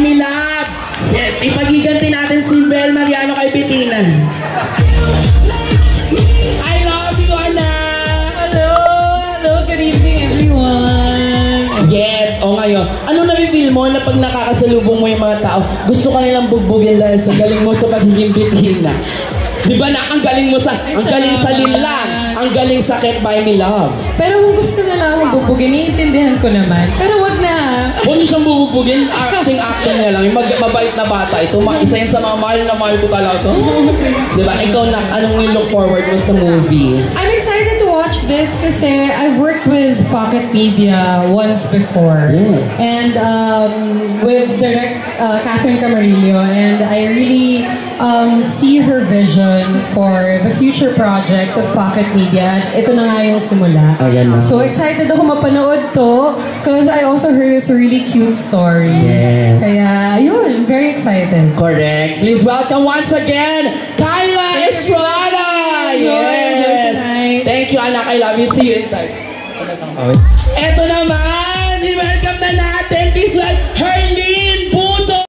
Me Love. Ipagiganti natin si Bel Mariano kay Bettina. I love you, anak! Hello, good evening everyone! Yes, o ngayon, ano na-feel mo na pag nakakasalubong mo yung mga tao, gusto ka nilang bugbugin dahil sa galing mo sa pagiging Bettina? Di ba na ang galing mo sa, ang galing sa Linlang, ang galing sa Can't Buy Me Love. Pero kung gusto na lang akong bubugin, iintindihan ko naman. Pero wag na. Huwag niyo siyang bubugbugin, acting niya lang. Yung mabait na bata, ito, isa yan sa mga mahal na mahal ko talaga ito. Di ba, ikaw na, anong nilook forward mo sa movie? I'm excited to watch this kasi I've worked with Pocket Media once before. Yes. And with direct Catherine Camarillo, and I really see her vision for the future projects of Pocket Media. Ito na nga yung simula. So excited ako mapanood to because I also heard it's a really cute story. Yes. Kaya yun, very excited. Correct. Please welcome once again, Kyla Estrada! Yes! Thank you, anak. I love you. See you inside. Eto naman, i-welcome na natin. Please welcome Herlene!